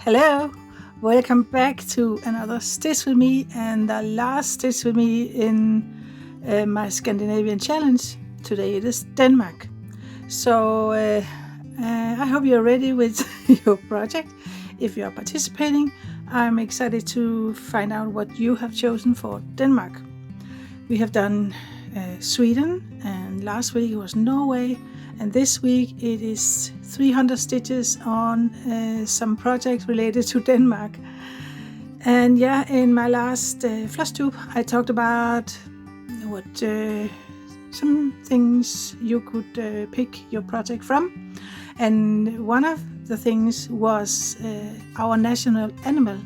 Hello, welcome back to another Stitch with me and the last Stitch with me in my Scandinavian challenge. Today it is Denmark. So I hope you're ready with your project. If you are participating, I'm excited to find out what you have chosen for Denmark. We have done Sweden, and last week it was Norway, and this week it is 300 stitches on some projects related to Denmark. And yeah, in my last Flosstube I talked about what some things you could pick your project from, and one of the things was our national animal,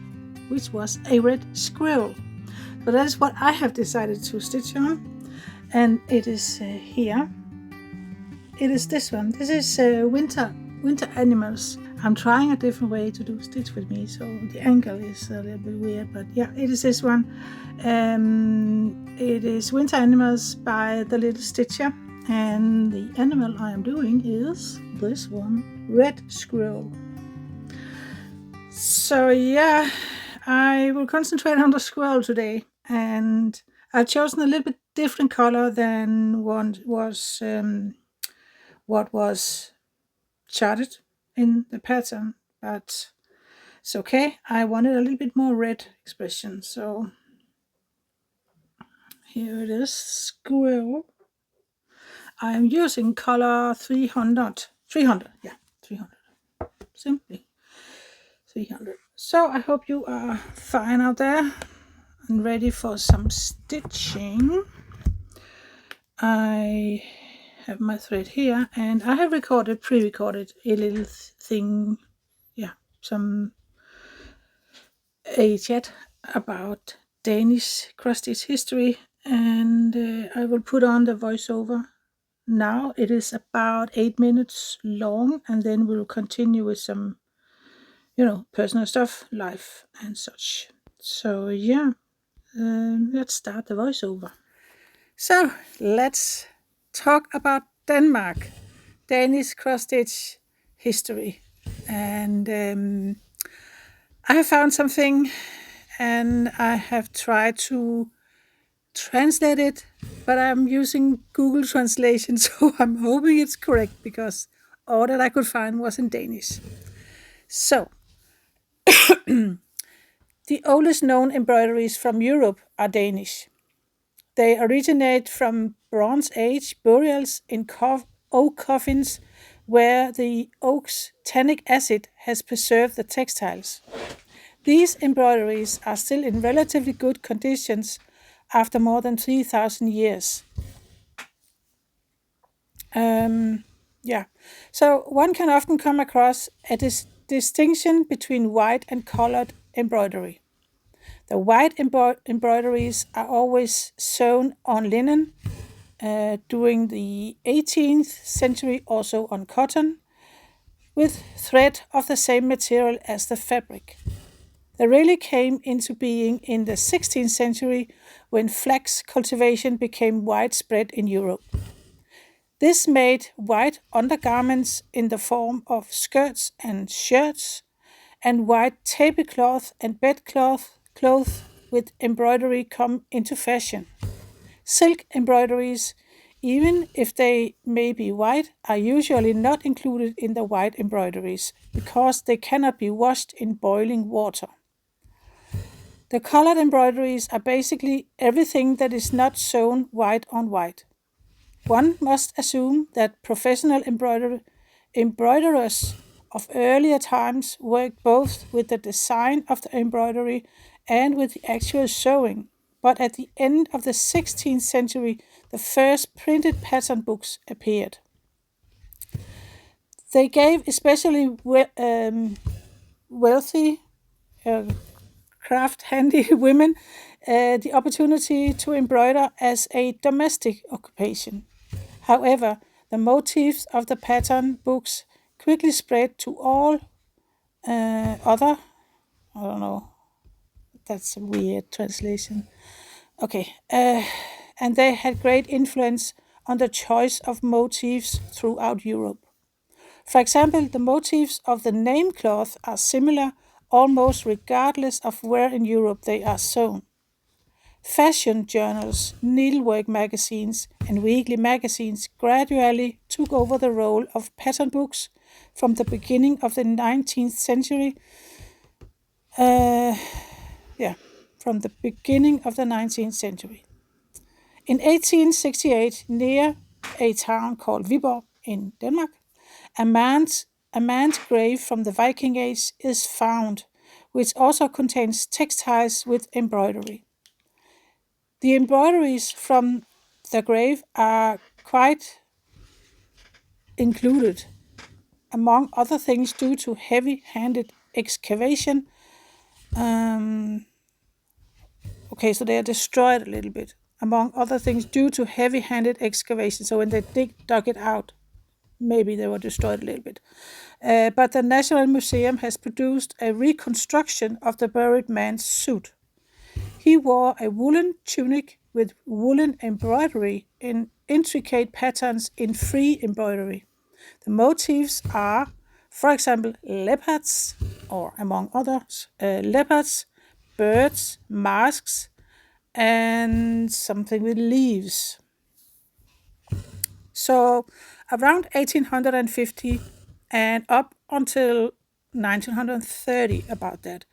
which was a red squirrel. So that is what I have decided to stitch on, and it is here. It is this one. This is winter animals. I'm trying a different way to do stitch with me, so the angle is a little bit weird, but yeah, it is this one. It is winter animals by the Little Stitcher, and the animal I am doing is this one, red squirrel. So yeah, I will concentrate on the squirrel today, and I've chosen a little bit different color than what was charted in the pattern, but it's okay. I wanted a little bit more red expression, so here it is, squirrel. I'm using color 300, yeah, 300, simply 300. So I hope you are fine out there and ready for some stitching. I have my thread here, and I have pre-recorded a little thing, a chat about Danish cross-stitch history, and I will put on the voiceover now. It is about 8 minutes long, and then we'll continue with some, personal stuff, life and such. So yeah, let's start the voiceover. So let's talk about Denmark, Danish cross-stitch history. And I have found something, and I have tried to translate it, but I'm using Google Translation, so I'm hoping it's correct because all that I could find was in Danish. So, the oldest known embroideries from Europe are Danish. They originate from Bronze Age burials in oak coffins where the oak's tannic acid has preserved the textiles. These embroideries are still in relatively good conditions after more than 3,000 years. So one can often come across a distinction between white and colored embroidery. The white embroideries are always sewn on linen, during the 18th century also on cotton, with thread of the same material as the fabric. They really came into being in the 16th century when flax cultivation became widespread in Europe. This made white undergarments in the form of skirts and shirts, and white tablecloth and bedcloth cloth with embroidery come into fashion. Silk embroideries, even if they may be white, are usually not included in the white embroideries because they cannot be washed in boiling water. The colored embroideries are basically everything that is not sewn white on white. One must assume that professional embroiderers of earlier times worked both with the design of the embroidery and with the actual sewing, but at the end of the 16th century, the first printed pattern books appeared. They gave especially wealthy, craft handy women the opportunity to embroider as a domestic occupation. However, the motifs of the pattern books quickly spread to all other. I don't know. That's a weird translation. Okay. And they had great influence on the choice of motifs throughout Europe. For example, the motifs of the name cloth are similar almost regardless of where in Europe they are sewn. Fashion journals, needlework magazines, and weekly magazines gradually took over the role of pattern books from the beginning of the 19th century. Uh, yeah, from the beginning of the 19th century. In 1868, near a town called Viborg in Denmark, a man's, a man's grave from the Viking Age is found, which also contains textiles with embroidery. The embroideries from the grave are quite included, among other things, due to heavy handed excavation. Um, okay, so they are destroyed a little bit, among other things, due to heavy handed excavation. So when they dug it out, maybe they were destroyed a little bit. But the National Museum has produced a reconstruction of the buried man's suit. He wore a woolen tunic with woolen embroidery in intricate patterns in free embroidery. The motifs are, for example, leopards, or among others, leopards, birds, masks, and something with leaves. So, around 1850 and up until 1930, about that,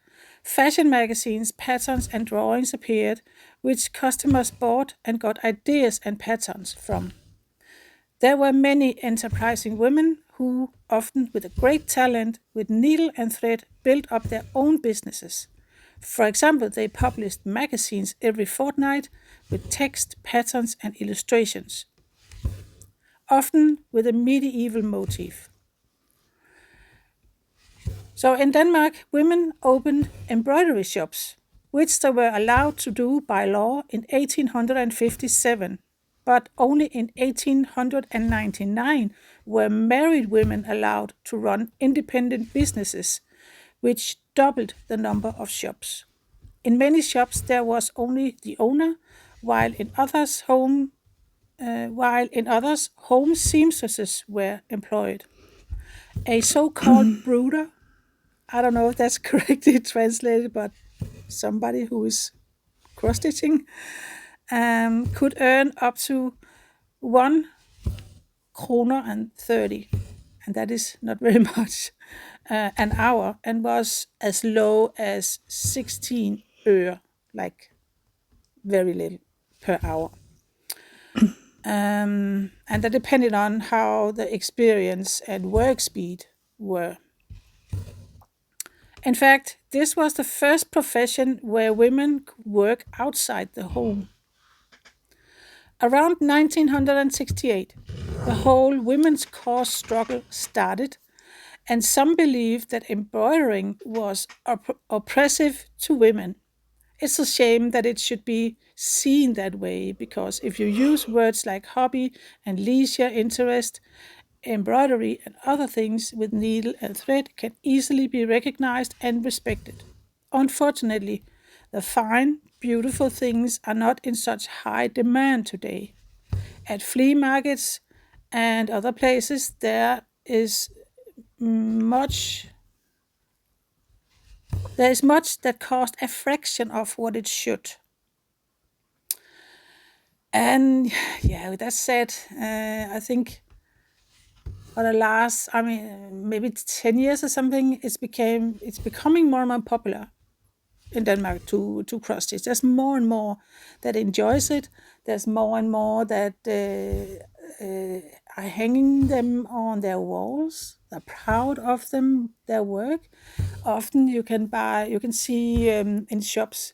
fashion magazines, patterns, and drawings appeared, which customers bought and got ideas and patterns from. There were many enterprising women who, often with a great talent, with needle and thread, built up their own businesses. For example, they published magazines every fortnight with text, patterns, and illustrations, often with a medieval motif. So in Denmark, women opened embroidery shops, which they were allowed to do by law in 1857. But only in 1899 were married women allowed to run independent businesses, which doubled the number of shops. In many shops, there was only the owner, while in others, home seamstresses were employed. A so-called brooder, I don't know if that's correctly translated, but somebody who is cross stitching, could earn up to 1 kroner and 30, and that is not very much, an hour, and was as low as 16 øre, like very little per hour. And that depended on how the experience and work speed were. In fact, this was the first profession where women could work outside the home. Around 1968, the whole women's cause struggle started, and some believed that embroidering was oppressive to women. It's a shame that it should be seen that way, because if you use words like hobby and leisure interest, embroidery and other things with needle and thread can easily be recognized and respected. Unfortunately, the fine, beautiful things are not in such high demand today. At flea markets and other places, much there is much that costs a fraction of what it should. And yeah, with that said, I think for the last, I mean, maybe 10 years or something, it's becoming more and more popular in Denmark to cross stitch. There's more and more that enjoys it. There's more and more that are hanging them on their walls. They're proud of them, their work. Often you can see in shops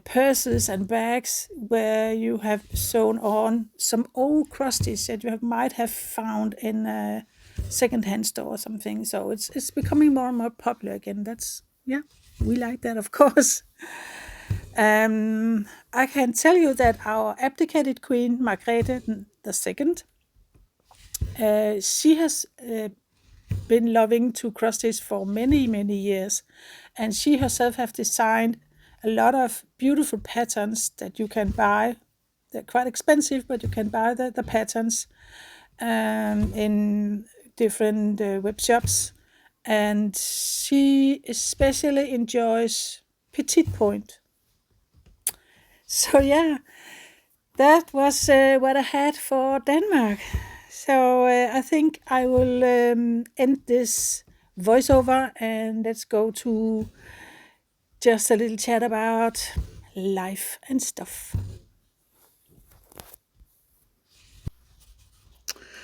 purses and bags where you have sewn on some old cross stitch that might have found in a second-hand store or something. So it's becoming more and more popular again. That's, yeah, we like that, of course. I can tell you that our abdicated queen Margrethe II, she has been loving to cross stitch for many years, and she herself have designed a lot of beautiful patterns that you can buy. They're quite expensive, but you can buy the patterns in different web shops. and she especially enjoys Petite Point. So yeah, that was what I had for Denmark. So I think I will end this voiceover and let's go to just a little chat about life and stuff.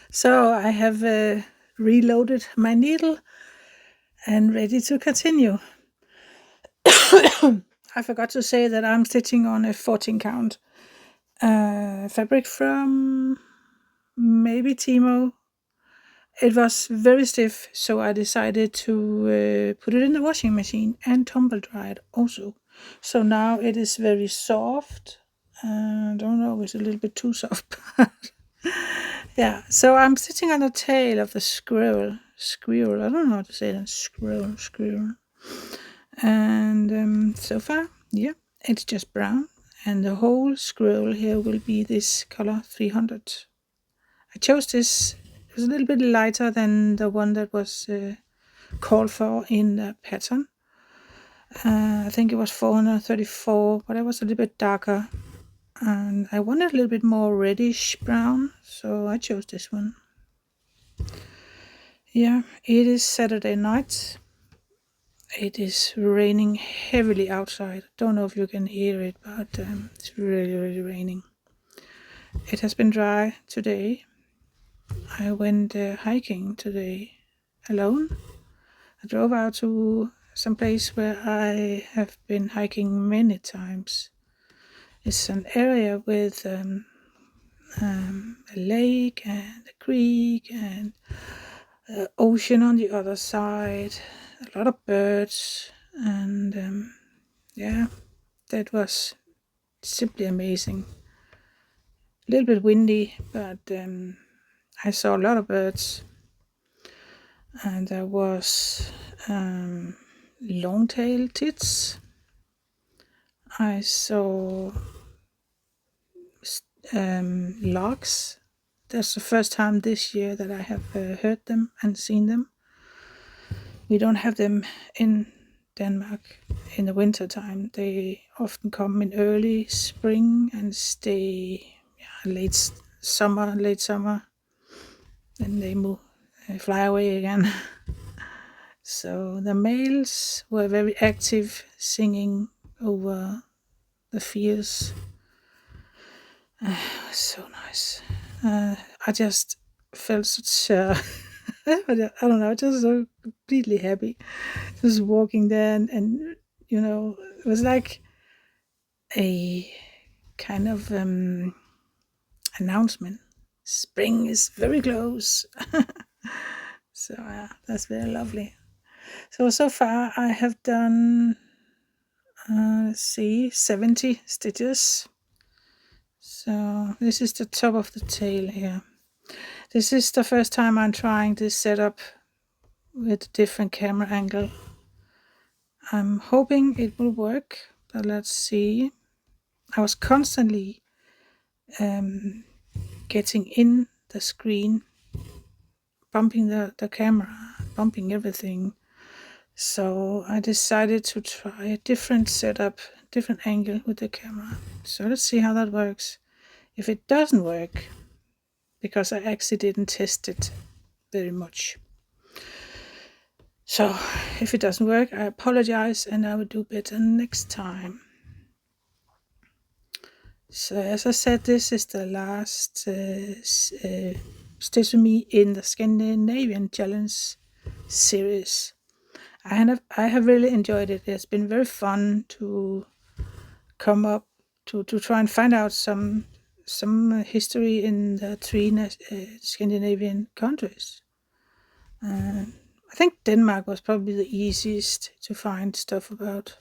So I have reloaded my needle and ready to continue. I forgot to say that I'm stitching on a 14 count fabric from maybe Timo. It was very stiff, so I decided to put it in the washing machine and tumble dry it also. So now it is very soft. I don't know, it's a little bit too soft. Yeah, so I'm sitting on the tail of the squirrel. Squirrel, I don't know how to say that. Squirrel. And so far, yeah, it's just brown. And the whole squirrel here will be this color 300. I chose this, it was a little bit lighter than the one that was called for in the pattern. I think it was 434, but it was a little bit darker. And I wanted a little bit more reddish brown, so I chose this one. Yeah, it is Saturday night. It is raining heavily outside. Don't know if you can hear it, but it's really, really raining. It has been dry today. I went hiking today alone. I drove out to some place where I have been hiking many times. It's an area with a lake and a creek and ocean on the other side, a lot of birds, and yeah, that was simply amazing. A little bit windy, but I saw a lot of birds, and there was long-tailed tits. I saw larks. That's the first time this year that I have heard them and seen them. We don't have them in Denmark in the winter time. They often come in early spring and stay late summer, then they fly away again. So the males were very active, singing over the fields. So nice. I just felt such I don't know, just so completely happy. Just walking there and it was like a kind of announcement. Spring is very close. So that's very lovely. So far I have done, let's see, 70 stitches. So this is the top of the tail here. This is the first time I'm trying this setup with a different camera angle. I'm hoping it will work, but let's see. I was constantly getting in the screen, bumping the camera, bumping everything. So I decided to try a different setup, different angle with the camera. So let's see how that works. If it doesn't work, because I actually didn't test it very much. So if it doesn't work, I apologize and I will do better next time. So as I said, this is the last Stitch with Me in the Scandinavian Challenge series. I have really enjoyed it. It's been very fun to come up to try and find out some history in the three Scandinavian countries. I think Denmark was probably the easiest to find stuff about.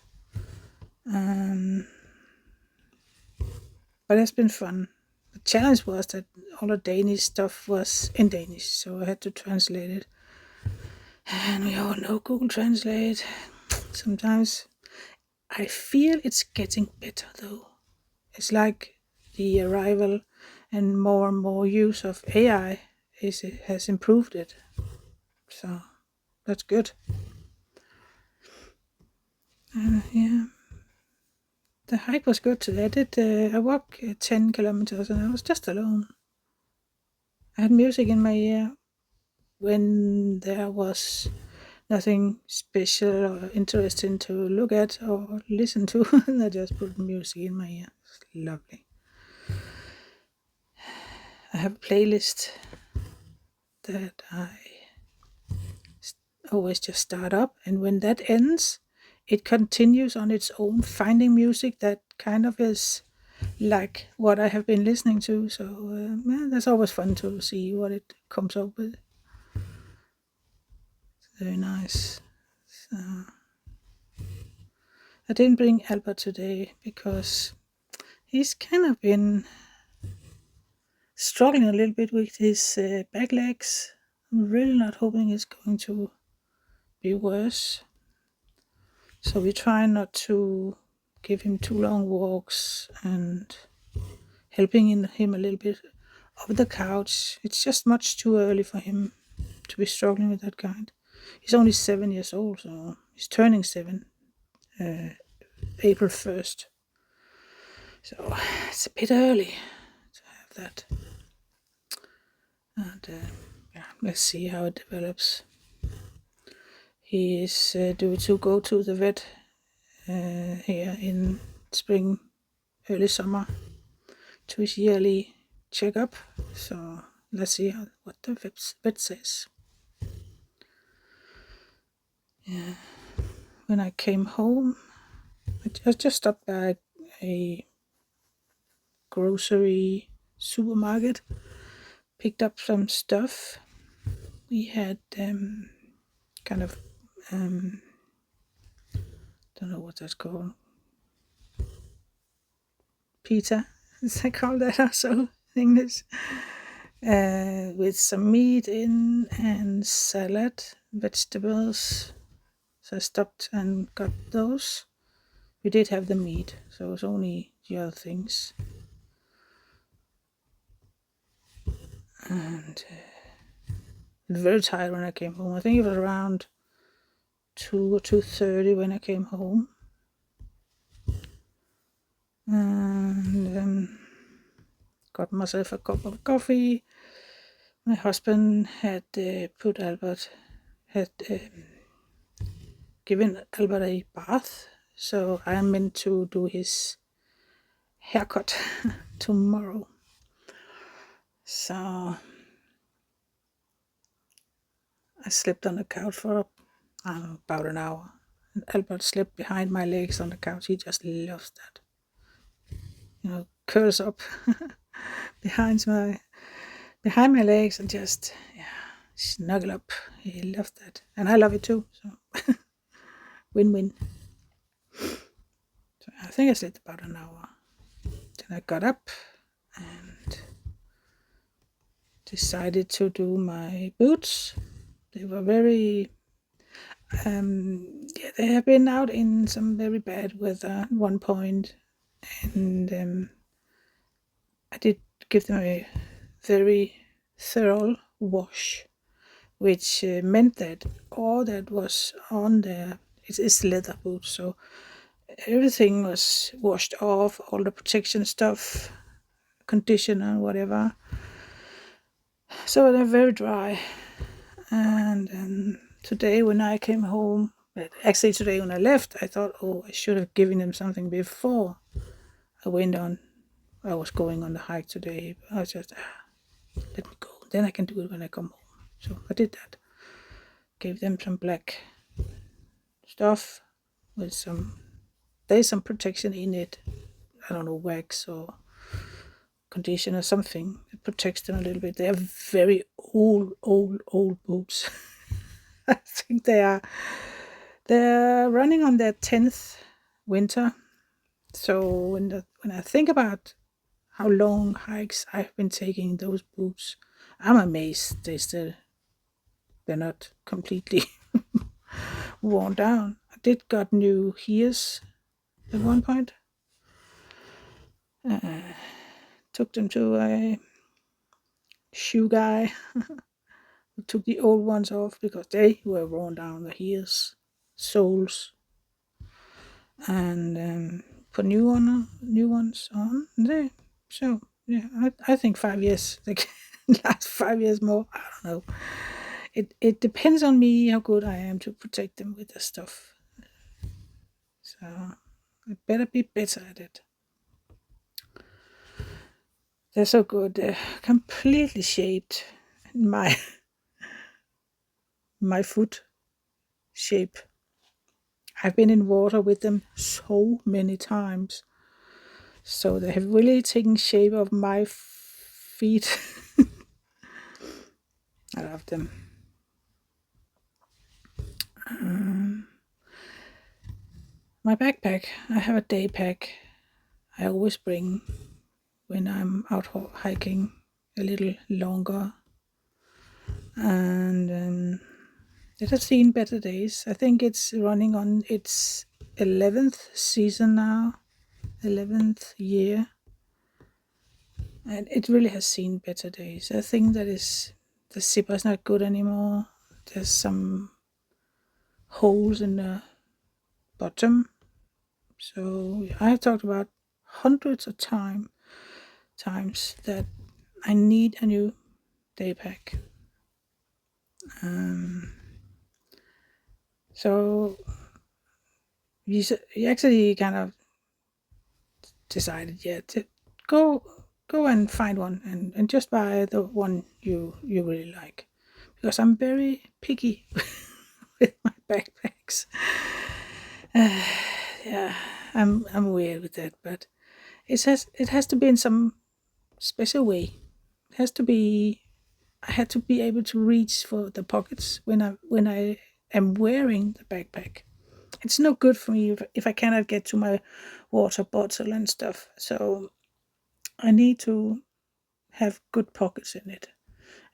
But it's been fun. The challenge was that all the Danish stuff was in Danish, so I had to translate it. And we all know Google Translate. Sometimes I feel it's getting better though. It's like the arrival and more use of AI has improved it. So that's good. Yeah, the hike was good today. I walked 10 kilometers and I was just alone. I had music in my ear when there was nothing special or interesting to look at or listen to. I just put music in my ear. It's lovely. I have a playlist that I always just start up, and when that ends, it continues on its own, finding music that kind of is like what I have been listening to. So yeah, that's always fun to see what it comes up with. Very nice. So, I didn't bring Albert today because he's kind of been struggling a little bit with his back legs. I'm really not hoping it's going to be worse. So we try not to give him too long walks and helping him a little bit off the couch. It's just much too early for him to be struggling with that kind. He's only 7 years old, so he's turning 7 April 1st. So it's a bit early to have that. And yeah, let's see how it develops. He is due to go to the vet here in spring, early summer, to his yearly checkup. So let's see what the vet says. Yeah. When I came home, I just stopped by a grocery supermarket, picked up some stuff. We had kind of don't know what that's called. Pita, as I call that also in English, with some meat in and salad, vegetables. So I stopped and got those. We did have the meat, so it was only the other things. And very tired when I came home. I think it was around 2 or 2:30 when I came home. And got myself a cup of coffee. My husband had given Albert a bath, so I'm meant to do his haircut tomorrow. So I slept on the couch for about an hour. And Albert slept behind my legs on the couch. He just loves that. Curls up behind my legs and just snuggle up. He loves that, and I love it too. So win-win. So I think I slept about an hour. Then I got up and decided to do my boots. They were very they have been out in some very bad weather at one point, and I did give them a very thorough wash, which meant that all that was on there, it is leather boots, so everything was washed off, all the protection stuff, conditioner, whatever. So they're very dry. And today when I came home, actually today when I left, I thought, I should have given them something before I was going on the hike today. I was just, let me go. Then I can do it when I come home. So I did that. Gave them some black stuff with there's some protection in it. I don't know, wax or conditioner, something. It protects them a little bit. They are very old boots. I think they're running on their 10th winter. So when I think about how long hikes I've been taking those boots, I'm amazed they're not completely worn down. I did got new heels at one point. Took them to a shoe guy took the old ones off because they were worn down, the heels, soles, and put new ones on. They so yeah, I think 5 years. They can last 5 years more. I don't know. It depends on me how good I am to protect them with the stuff. So I better be better at it. They're so good. They're completely shaped in my foot shape. I've been in water with them so many times. So they have really taken shape of my feet. I love them. My backpack, I have a day pack I always bring when I'm out hiking a little longer. And it has seen better days. I think it's running on its 11th season now, 11th year. And it really has seen better days. I think the zipper is not good anymore. There's some holes in the bottom. So I have talked about hundreds of times that I need a new day pack. So we actually kind of decided, yeah, to go and find one and just buy the one you really like, because I'm very picky with my backpacks. Yeah, I'm weird with that, but it has to be in some special way. It has to be. I had to be able to reach for the pockets when I am wearing the backpack. It's no good for me if I cannot get to my water bottle and stuff. So I need to have good pockets in it.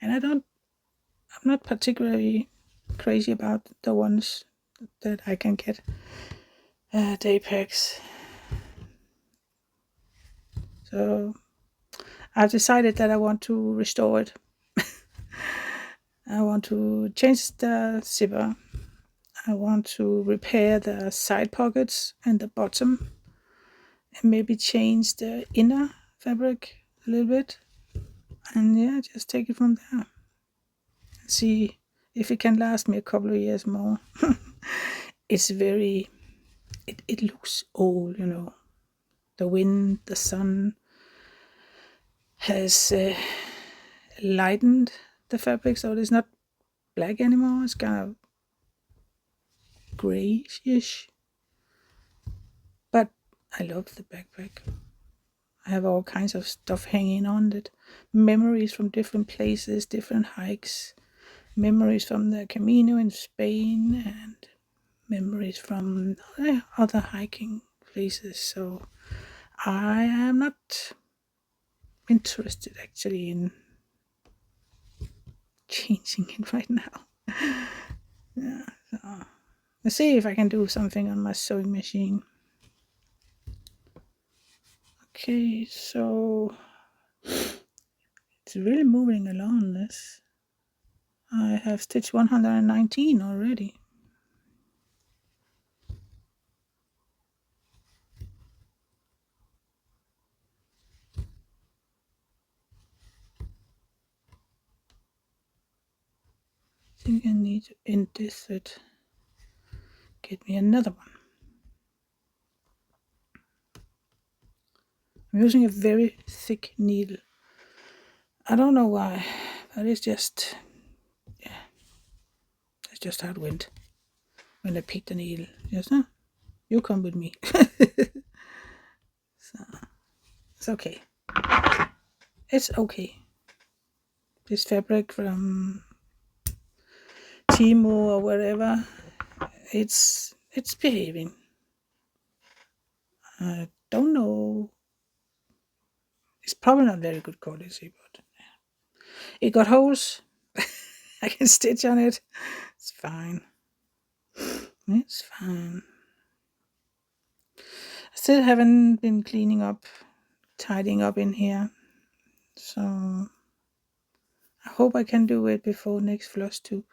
And I'm not particularly crazy about the ones that I can get day packs. So I've decided that I want to restore it. I want to change the zipper. I want to repair the side pockets and the bottom, and maybe change the inner fabric a little bit. And yeah, just take it from there. See if it can last me a couple of years more. It's very, it looks old, you know. The wind, the sun has lightened the fabric, so it's not black anymore. It's kind of grayish. But I love the backpack. I have all kinds of stuff hanging on it. Memories from different places, different hikes. Memories from the Camino in Spain, and memories from other hiking places. So I am not interested actually in changing it right now. Yeah, so let's see if I can do something on my sewing machine. Okay, so it's really moving along this. I have stitched 119 already. I think I need to end this and get me another one. I'm using a very thick needle. I don't know why, but it's just how it went when I picked the needle. Just, you come with me. So it's okay. It's okay. This fabric from Timo or wherever, it's behaving. I don't know. It's probably not very good quality, but it got holes. I can stitch on it. It's fine. It's fine. I still haven't been cleaning up, tidying up in here. So I hope I can do it before next floss tube.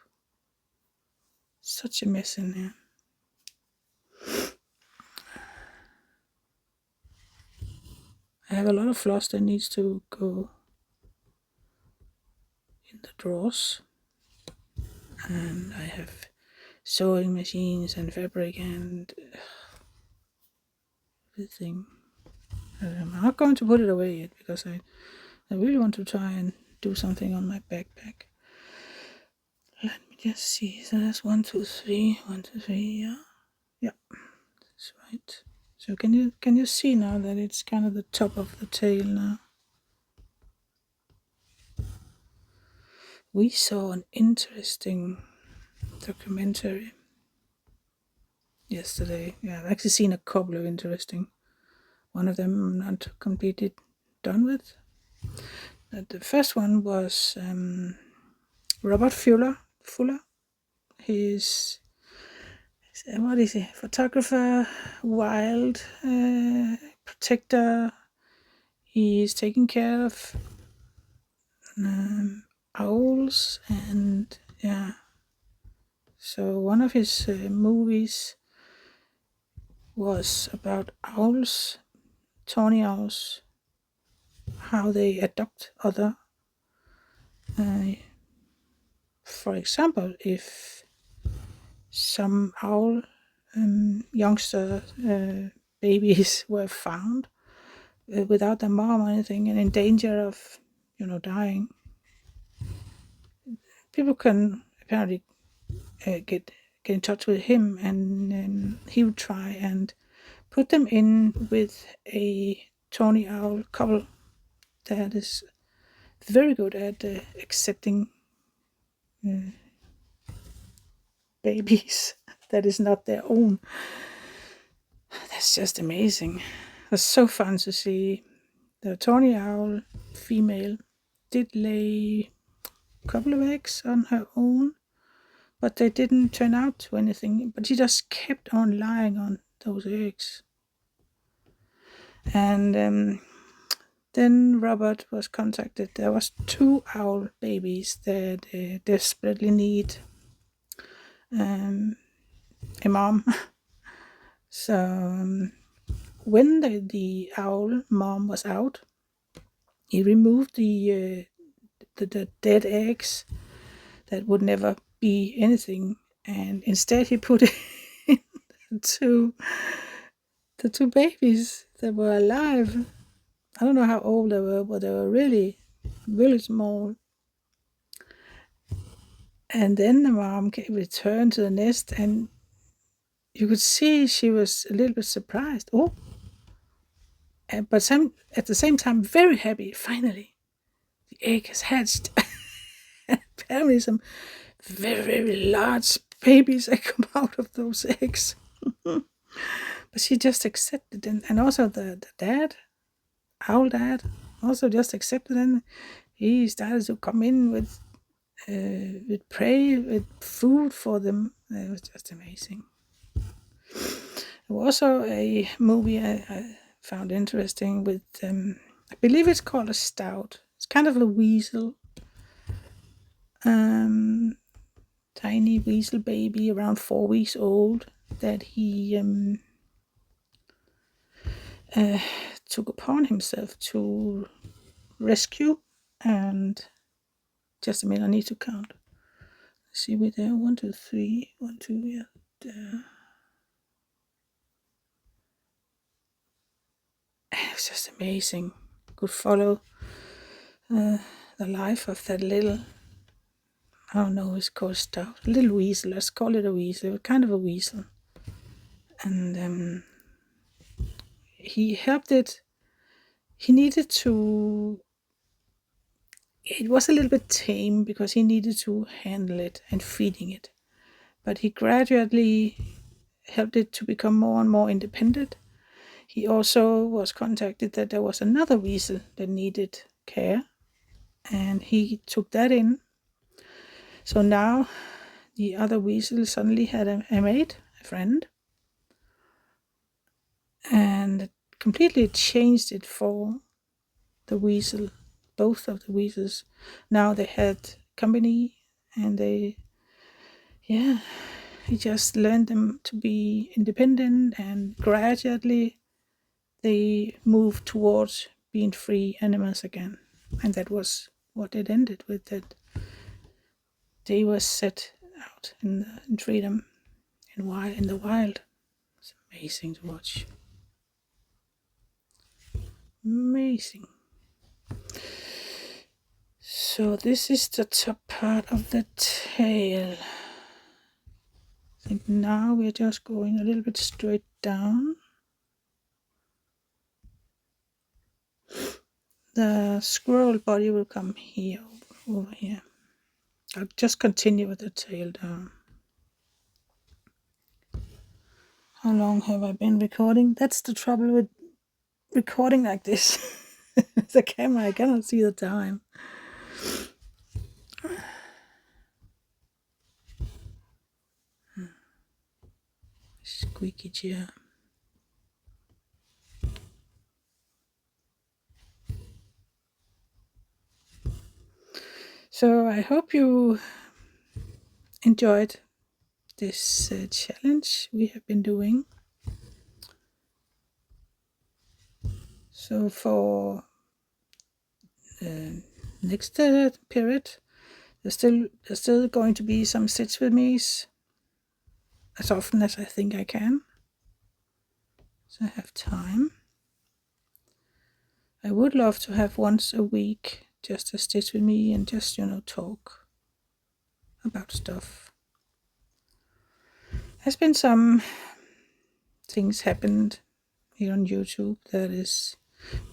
Such a mess in here. I have a lot of floss that needs to go in the drawers. And I have sewing machines and fabric and everything. I'm not going to put it away yet because I really want to try and do something on my backpack. Let me just see. So that's 1, 2, 3. 1, 2, 3. Yeah, that's right. So can you see now that it's kind of the top of the tail now? We saw an interesting documentary yesterday. Yeah, I've actually seen a couple of interesting. One of them I'm not completely done with. The first one was Robert Fuller. He's what is he? Photographer, wild protector. He's taking care of owls, and yeah. So one of his movies was about owls, tawny owls, how they adopt other. For example, if some owl youngster babies were found without their mom or anything and in danger of, dying, people can apparently get in touch with him, and he would try and put them in with a tawny owl couple that is very good at accepting babies that is not their own. That's just amazing. It was so fun to see. The tawny owl female did lay a couple of eggs on her own, but they didn't turn out to anything. But she just kept on lying on those eggs. And then Robert was contacted. There was 2 owl babies that desperately need a mom. So when the owl mom was out, he removed the dead eggs that would never be anything, and instead he put in the two babies that were alive. I don't know how old they were, but they were really, really small. And then the mom returned to the nest, and you could see she was a little bit surprised. But at the same time, very happy. Finally, the egg has hatched. Apparently, some very, very large babies that come out of those eggs. But she just accepted, and also the dad, owl dad, also just accepted, and he started to come in with prey, with food for them. It was just amazing. There was also a movie I found interesting with, I believe it's called a stout. It's kind of a weasel, tiny weasel baby, around 4 weeks old, that he took upon himself to rescue. And just a minute, I need to count. Let's see, we're there. 1, 2, 3. 1, 2, yeah. There. It was just amazing. Could follow the life of that little, I don't know, it's called stout, a little weasel. Let's call it a weasel. Kind of a weasel. And he helped it. He needed to. It was a little bit tame because he needed to handle it and feeding it. But he gradually helped it to become more and more independent. He also was contacted that there was another weasel that needed care, and he took that in. So now the other weasel suddenly had a mate, a friend, and completely changed it for the weasel both of the weasels. Now they had company, and he just learned them to be independent, and gradually they moved towards being free animals again. And that was what it ended with, that they were set out in freedom in the wild. It's amazing to watch. Amazing. So this is the top part of the tail. I think now we're just going a little bit straight down. The squirrel body will come here, over here. I'll just continue with the tail down. How long have I been recording? That's the trouble with recording like this. The camera, I cannot see the time. Squeaky chair. So I hope you enjoyed this challenge we have been doing. So for the next period, there's still going to be some sits with me's as often as I think I can. So I have time. I would love to have once a week just a stitch with me and just, talk about stuff. There's been some things happened here on YouTube that is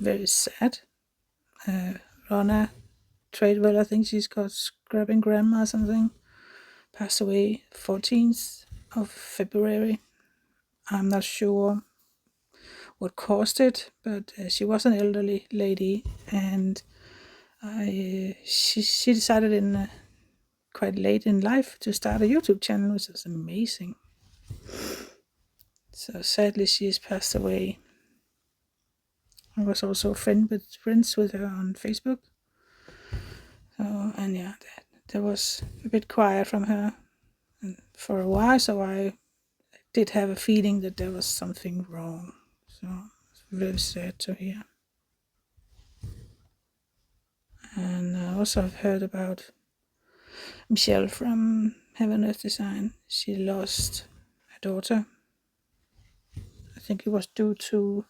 very sad. Ronna Tradewell, I think she's got scrubbing grandma or something, passed away 14th of February. I'm not sure what caused it, but she was an elderly lady, and she decided in quite late in life to start a YouTube channel, which is amazing. So sadly, she has passed away. I was also friends with her on Facebook. And yeah, that was a bit quiet from her for a while, so I did have a feeling that there was something wrong. So it's very sad to hear. And I also have heard about Michelle from Heaven Earth Design. She lost her daughter. I think it was due to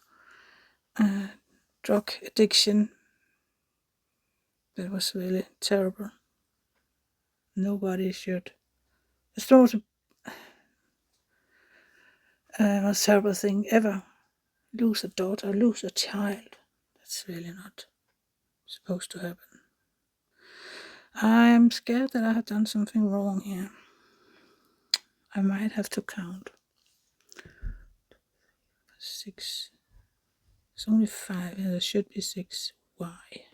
drug addiction. That was really terrible. Nobody should. It's the most terrible thing ever. Lose a daughter, lose a child. That's really not supposed to happen. I'm scared that I have done something wrong here. I might have to count. 6. It's only 5, and there should be 6. Why?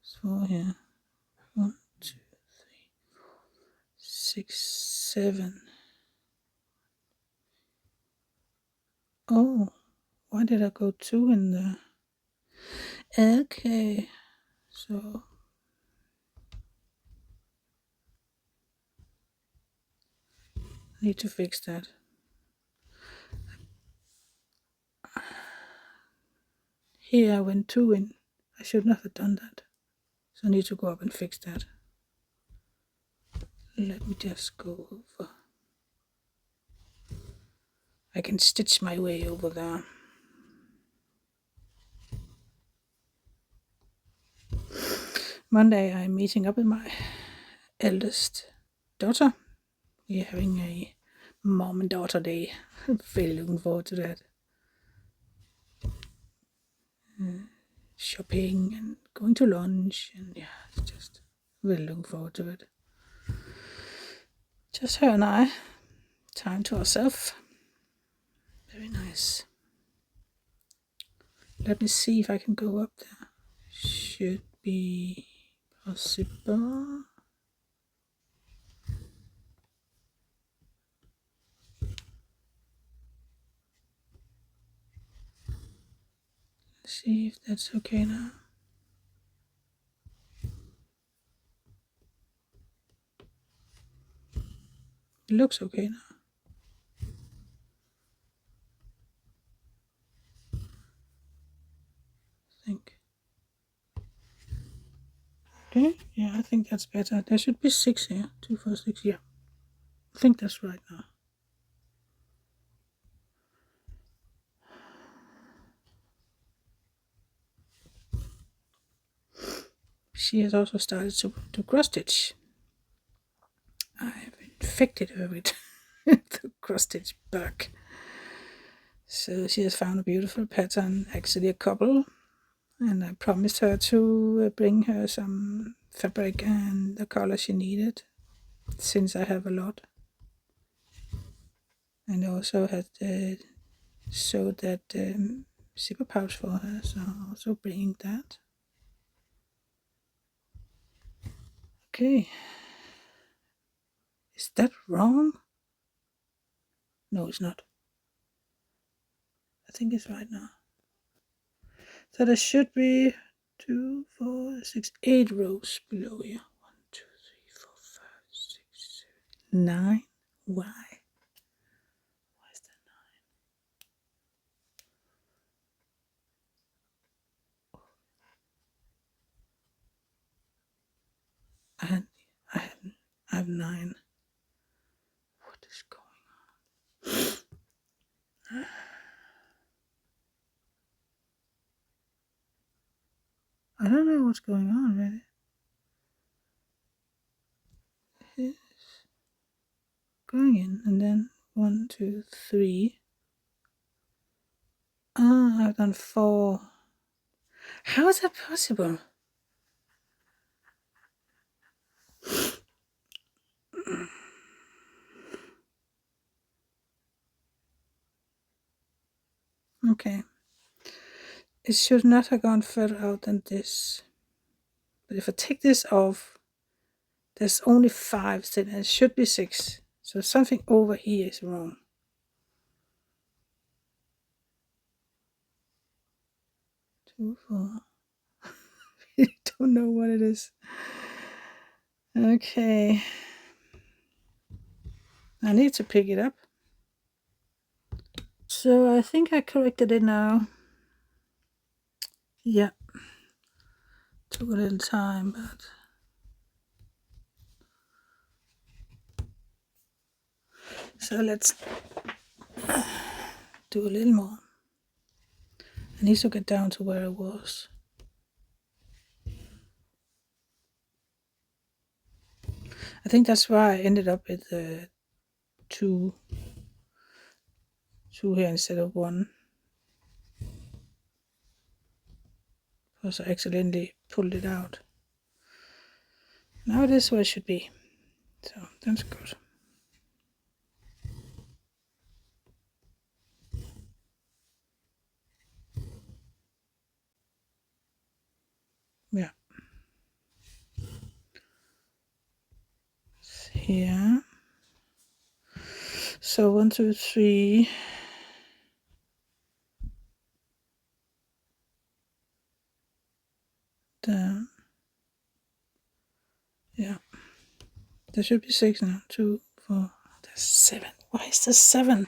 So here. 1, 2, 3, 6, 7. Oh, why did I go 2 in there? Okay, so I need to fix that. Here I went 2 in. I should not have done that. So I need to go up and fix that. Let me just go over. I can stitch my way over there. Monday I'm meeting up with my eldest daughter. We're having a mom and daughter day. I'm really looking forward to that. Shopping and going to lunch, and yeah, it's just really looking forward to it. Just her and I, time to ourselves. Very nice. Let me see if I can go up there. Should be possible. See if that's okay now. It looks okay now. I think. Okay, yeah, I think that's better. There should be 6 here. 2, 4, 6, yeah. I think that's right now. She has also started to cross stitch. I've infected her with the cross stitch bug. So she has found a beautiful pattern, actually a couple, and I promised her to bring her some fabric and the color she needed, since I have a lot. And I also had sewed that zipper pouch for her, so I'm also bringing that. Okay. Is that wrong? No, it's not. I think it's right now. So there should be 2, 4, 6, 8 rows below here. 1, 2, 3, 4, 5, 6, 7, 9. Why? Why is that 9? I have 9. What is going on? I don't know what's going on really. It's going in and then 1, 2, 3. I've done 4. How is that possible? Okay. It should not have gone further out than this. But if I take this off, there's only 5 still, and it should be 6. So something over here is wrong. Two, 4. I don't know what it is. Okay. I need to pick it up. So I think I corrected it now. Yeah. Took a little time, but so let's do a little more. I need to get down to where I was. I think that's why I ended up with 2 here instead of 1. Because I accidentally pulled it out. Now it is where it should be. So that's good. Yeah. Here. So 1, 2, 3. Down. Yeah. There should be 6 now. 2, 4. There's 7. Why is there 7?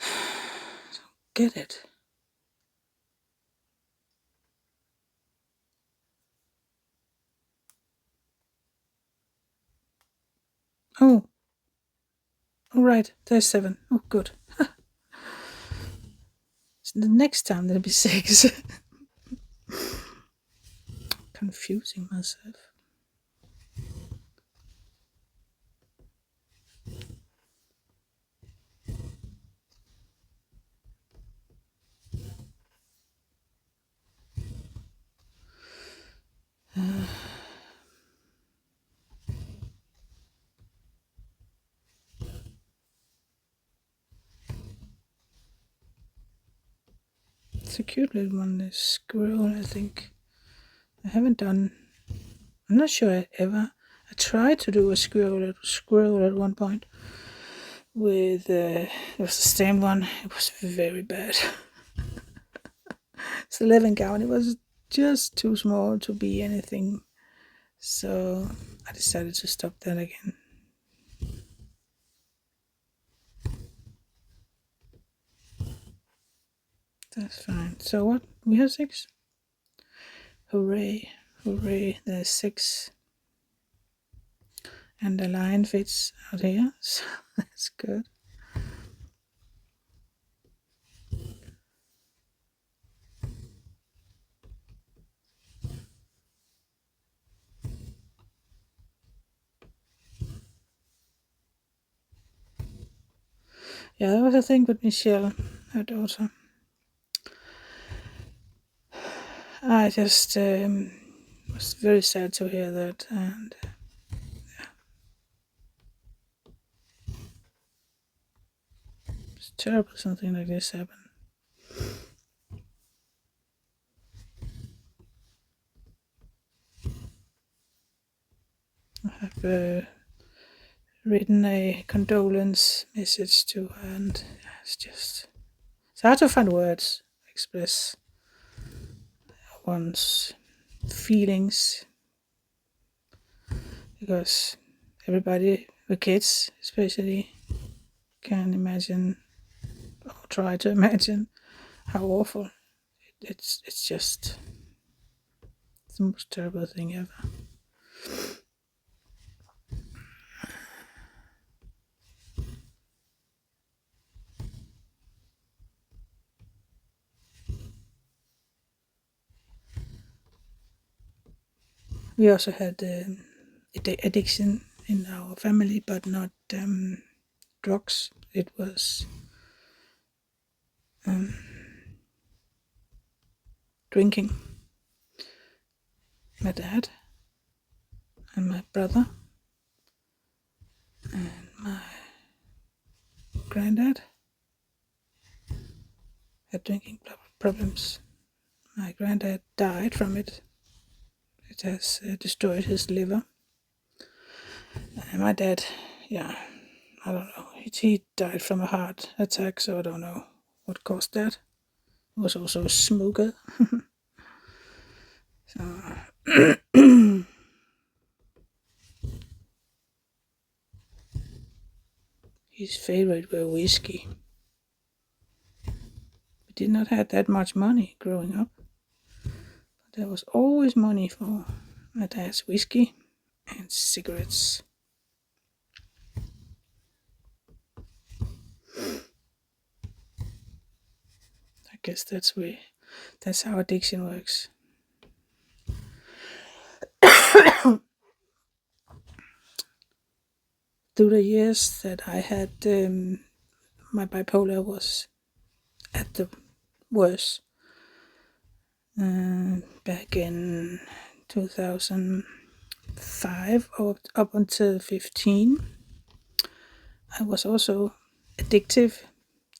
I don't get it. Oh. All right. There's 7. Oh, good. So the next time there'll be 6. Confusing myself. It's a cute little one, this squirrel, I think. I haven't done, I'm not sure I tried to do a squirrel at one point with, it was the same one. It was very bad. the 11 gown. It was just too small to be anything. So I decided to stop that again. That's fine. So what? We have 6? Hooray. Hooray. There's 6. And the line fits out here. So that's good. Yeah, that was a thing with Michelle, her daughter. I just was very sad to hear that, and it's terrible something like this happen. I have written a condolence message to her, and it's hard to find words to express one's feelings, because everybody, the kids especially, can imagine or try to imagine how awful it's just the most terrible thing ever. We also had addiction in our family, but not drugs. It was drinking. My dad and my brother and my granddad had drinking problems. My granddad died from it. It has destroyed his liver. And my dad, I don't know. He died from a heart attack, so I don't know what caused that. He was also a smoker. So his favorite were whiskey. We did not have that much money growing up, but there was always money for my dad's whiskey and cigarettes. I guess that's how addiction works. Through the years that I had, my bipolar was at the worst. Back in 2005 or up until 15, I was also addictive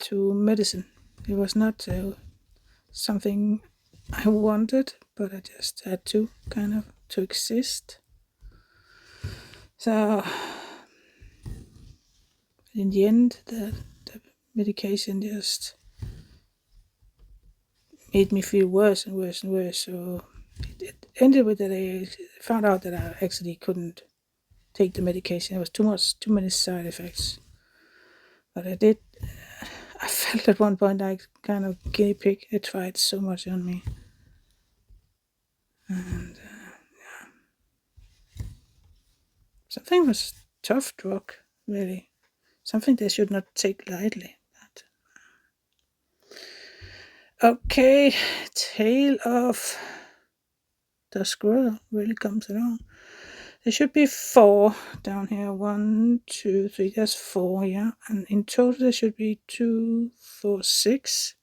to medicine. It was not something I wanted, but I just had to, kind of, to exist. So in the end, the medication just made me feel worse and worse and worse. So it ended with that I found out that I actually couldn't take the medication. It was too many side effects. But I did. I felt at one point like kind of guinea pig. It tried so much on me, and something was tough drug, really. Something they should not take lightly. But okay, Tale of the Squirrel really comes along. There should be 4 down here. 1, 2, 3. There's 4, yeah. And in total there should be 2, 4, 6.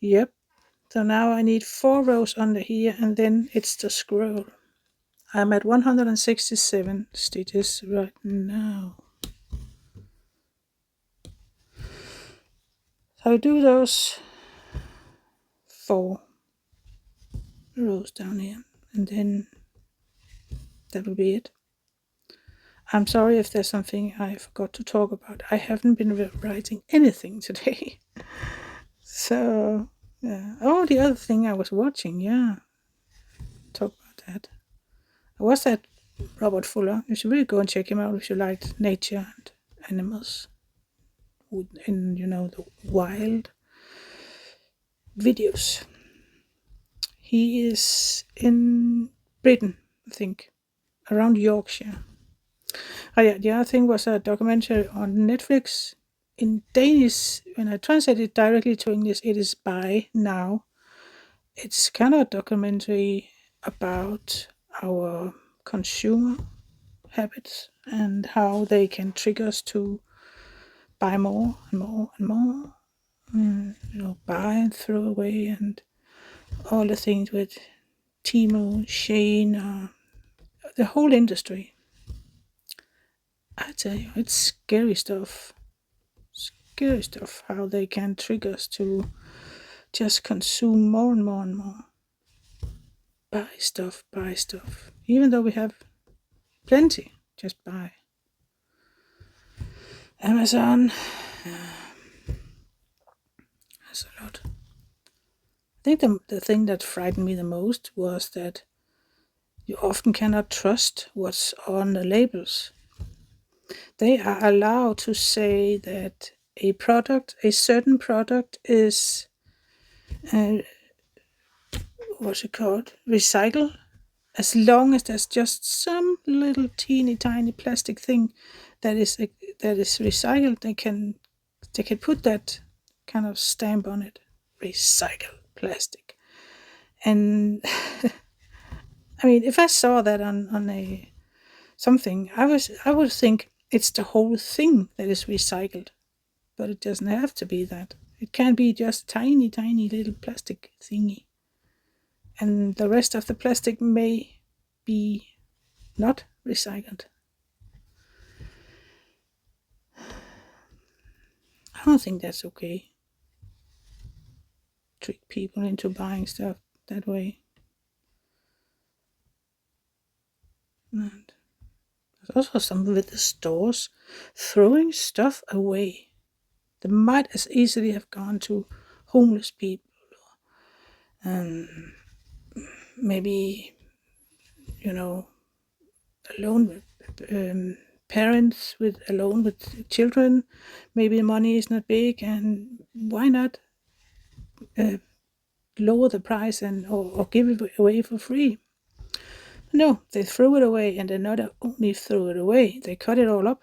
Yep. So now I need 4 rows under here, and then it's the squirrel. I'm at 167 stitches right now. So I do those 4 rows down here, and then that will be it. I'm sorry if there's something I forgot to talk about. I haven't been writing anything today. So Yeah. Oh, the other thing I was watching, yeah, talk about that. Was that Robert Fuller? You should really go and check him out if you like nature and animals in the wild videos. He is in Britain, I think, around Yorkshire. Oh yeah, the other thing was a documentary on Netflix in Danish. When I translate it directly to English, it is by now. It's kind of a documentary about our consumer habits and how they can trigger us to buy more and more and more. Buy and throw away and all the things with Timo, Shane, the whole industry. I tell you, it's scary stuff. Scary stuff how they can trigger us to just consume more and more and more. Buy stuff, buy stuff. Even though we have plenty, just buy. Amazon has a lot. I think the thing that frightened me the most was that you often cannot trust what's on the labels. They are allowed to say that a certain product is, what's it called, recycle, as long as there's just some little teeny tiny plastic thing that is recycled. They can put that kind of stamp on it, recycle plastic. And I mean, if I saw that on a something, I would think it's the whole thing that is recycled, but it doesn't have to be that. It can be just tiny, tiny little plastic thingy, and the rest of the plastic may be not recycled. I don't think that's okay. Trick people into buying stuff that way. And there's also something with the stores throwing stuff away. They might as easily have gone to homeless people, and maybe, alone with parents alone with children. Maybe the money is not big, and why not uh, lower the price or give it away for free? No, they threw it away, and they not only threw it away, they cut it all up,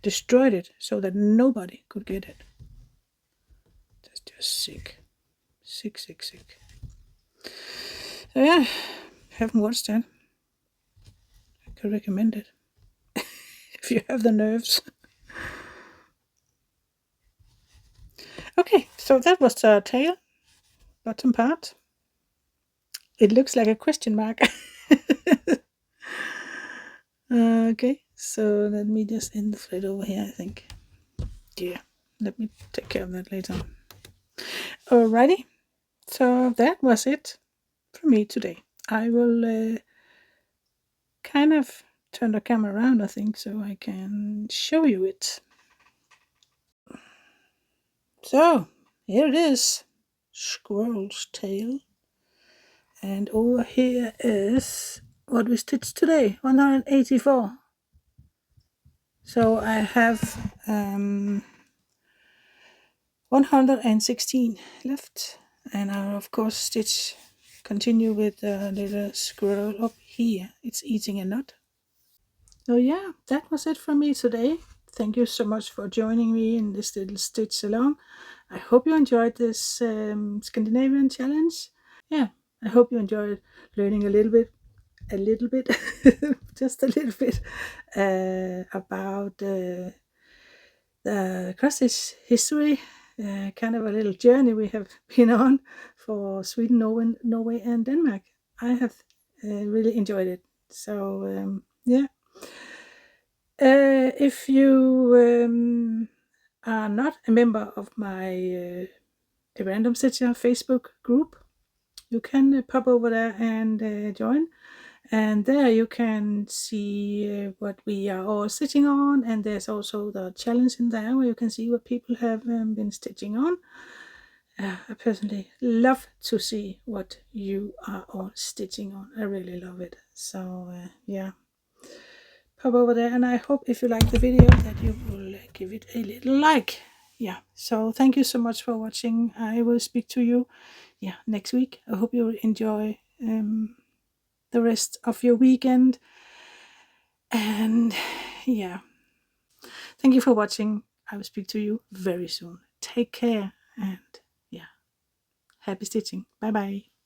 destroyed it so that nobody could get it. That's just sick. Sick, sick, sick. So yeah, haven't watched that. I could recommend it if you have the nerves. Okay, so that was the tail, bottom part. It looks like a question mark. Okay, so let me just end the thread over here, I think. Yeah, let me take care of that later. Alrighty, so that was it for me today. I will kind of turn the camera around, I think, so I can show you it. So, here it is, squirrel's tail. And over here is what we stitched today, 184. So I have 116 left, and I'll of course continue with the little squirrel up here. It's eating a nut. So yeah, that was it from me today. Thank you so much for joining me in this little stitch along. I hope you enjoyed this Scandinavian challenge. Yeah, I hope you enjoyed learning a little bit, just a little bit about the cross history, kind of a little journey we have been on for Sweden, Norway and Denmark. I have really enjoyed it. So yeah, if you are not a member of my a Random Stitcher Facebook group, you can pop over there and join. And there you can see what we are all stitching on, and there's also the challenge in there where you can see what people have been stitching on. I personally love to see what you are all stitching on. I really love it. So yeah, pop over there, and I hope if you like the video that you will give it a little like. Yeah, so thank you so much for watching. I will speak to you next week. I hope you enjoy the rest of your weekend, and yeah, thank you for watching. I will speak to you very soon. Take care, and yeah, happy stitching. Bye bye.